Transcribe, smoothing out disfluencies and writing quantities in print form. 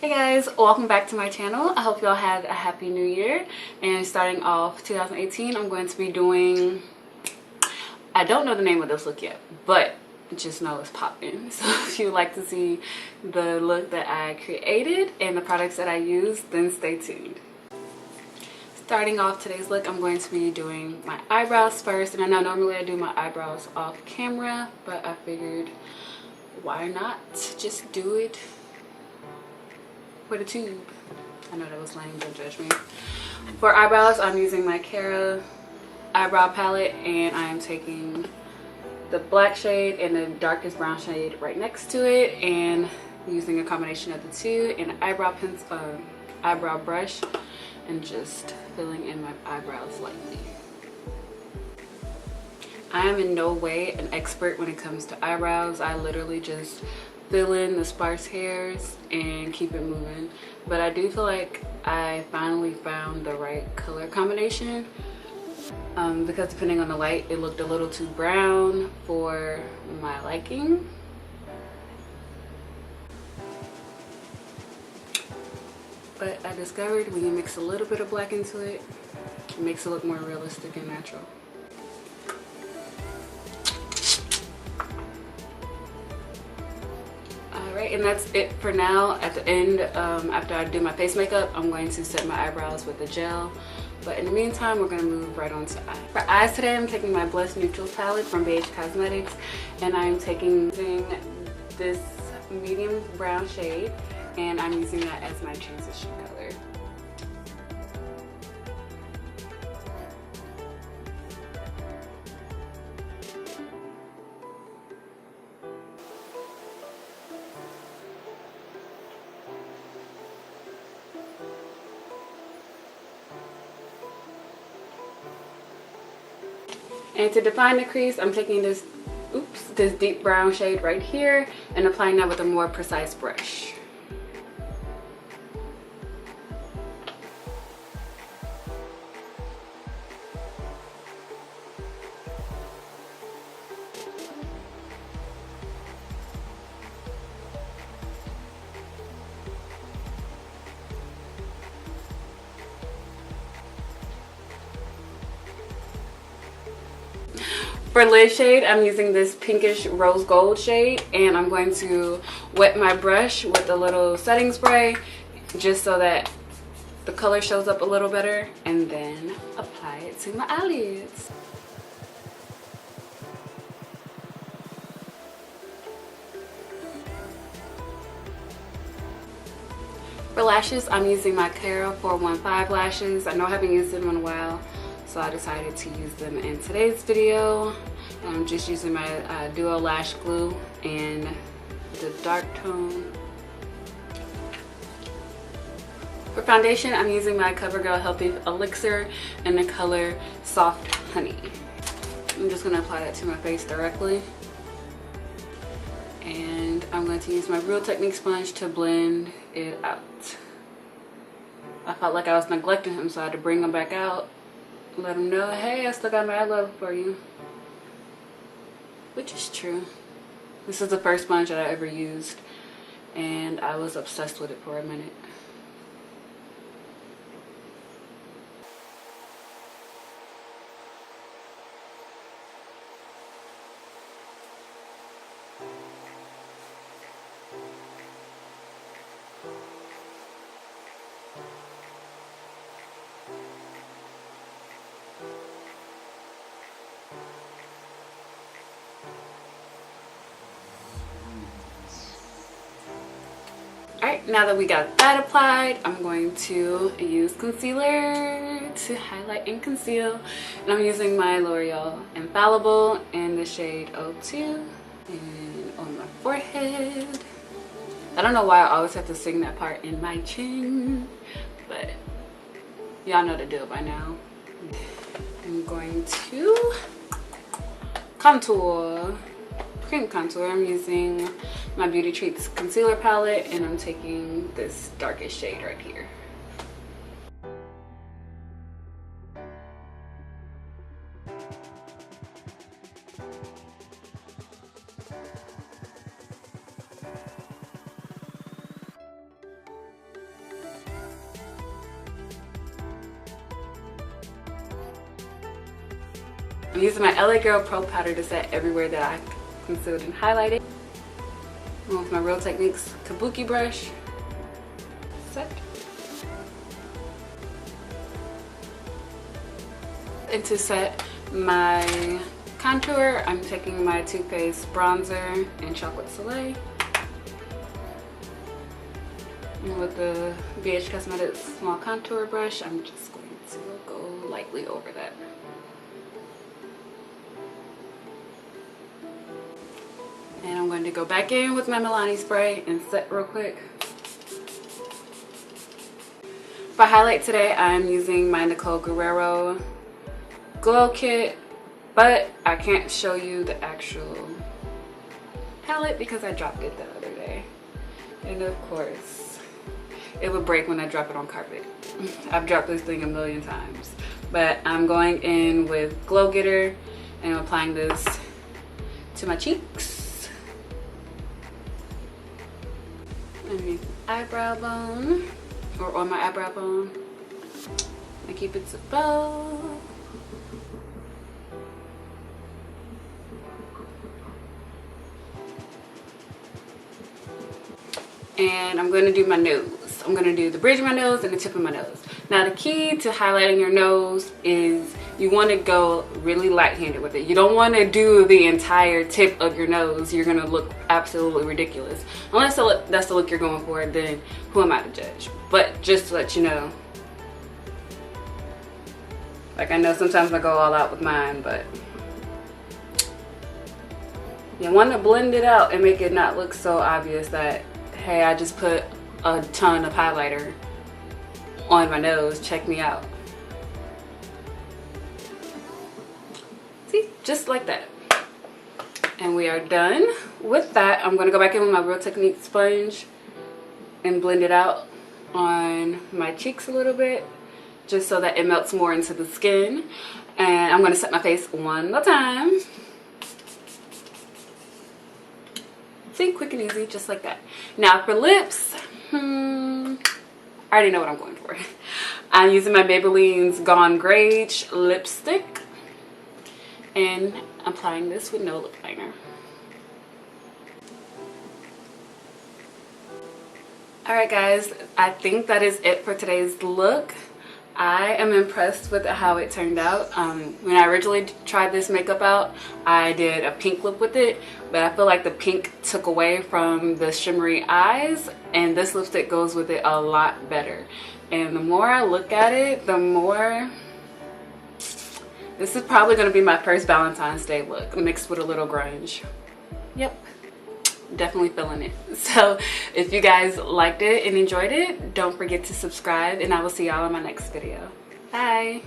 Hey guys, welcome back to my channel. I hope y'all had a happy new year. And starting off 2018, I'm going to be doing, I don't know the name of this look yet, but just know it's popping. So if you would like to see the look that I created and the products that I used, then stay tuned. Starting off today's look, I'm going to be doing my eyebrows first. And I know normally I do my eyebrows off camera, but I figured why not just do it with a tube. I know that was lame, don't judge me. For eyebrows, I'm using my Cara eyebrow palette, and I am taking the black shade and the darkest brown shade right next to it, and using a combination of the two, and an eyebrow brush, and just filling in my eyebrows lightly. I am in no way an expert when it comes to eyebrows. I literally just fill in the sparse hairs and keep it moving, but I do feel like I finally found the right color combination, because depending on the light it looked a little too brown for my liking. But I discovered when you mix a little bit of black into it, it makes it look more realistic and natural. Alright, and that's it for now. At the end, after I do my face makeup, I'm going to set my eyebrows with the gel. But in the meantime, we're going to move right on to eyes. For eyes today, I'm taking my Blush Neutrals palette from Beige Cosmetics. And I'm using this medium brown shade. And I'm using that as my transition color. And to define the crease, I'm taking this deep brown shade right here and applying that with a more precise brush. For lid shade, I'm using this pinkish rose gold shade, and I'm going to wet my brush with a little setting spray just so that the color shows up a little better, and then apply it to my eyelids. For lashes, I'm using my Cara 415 lashes. I know I haven't used them in a while, so I decided to use them in today's video. I'm just using my Duo Lash Glue and the dark tone. For foundation, I'm using my CoverGirl Healthy Elixir in the color Soft Honey. I'm just going to apply that to my face directly. And I'm going to use my Real Technique sponge to blend it out. I felt like I was neglecting him, so I had to bring him back out. Let him know, hey, I still got my love for you. Which is true. This is the first sponge that I ever used, and I was obsessed with it for a minute. Alright, now that we got that applied, I'm going to use concealer to highlight and conceal. And I'm using my L'Oreal Infallible in the shade 02 and on my forehead. I don't know why I always have to sing that part, in my chin, but y'all know the deal by now. I'm going to contour. Cream contour. I'm using my Beauty Treats concealer palette, and I'm taking this darkest shade right here. I'm using my LA Girl Pro Powder to set everywhere that I concealed and highlighted. I'm with my Real Techniques Kabuki brush. Set. And to set my contour, I'm taking my Too Faced bronzer in Chocolate Soliel. And with the BH Cosmetics small contour brush, I'm just going to go lightly over that. And I'm going to go back in with my Milani spray and set real quick. For highlight today, I'm using my Nicole Guerriero Glow Kit, but I can't show you the actual palette because I dropped it the other day. And of course, it would break when I drop it on carpet. I've dropped this thing a million times. But I'm going in with Glow Getter and I'm applying this to my cheeks. Underneath the eyebrow bone, or on my eyebrow bone. I keep it to bow. And I'm going to do my nose. I'm going to do the bridge of my nose and the tip of my nose. Now the key to highlighting your nose is you want to go really light-handed with it. You don't want to do the entire tip of your nose. You're going to look absolutely ridiculous. Unless that's the look you're going for, then who am I to judge? But just to let you know, like I know sometimes I go all out with mine, but you want to blend it out and make it not look so obvious that, hey, I just put a ton of highlighter on my nose, check me out. See, just like that. And we are done with that. I'm gonna go back in with my Real Techniques sponge and blend it out on my cheeks a little bit, just so that it melts more into the skin. And I'm gonna set my face one more time. See, quick and easy, just like that. Now for lips, I already know what I'm going for. I'm using my Maybelline's Griege lipstick. And I'm applying this with no lip liner. Alright guys, I think that is it for today's look. I am impressed with how it turned out. When I originally tried this makeup out, I did a pink lip with it, but I feel like the pink took away from the shimmery eyes, and this lipstick goes with it a lot better. And the more I look at it, the more... This is probably going to be my first Valentine's Day look, mixed with a little grunge. Yep. Definitely feeling it. So if you guys liked it and enjoyed it, don't forget to subscribe, and I will see y'all in my next video. Bye.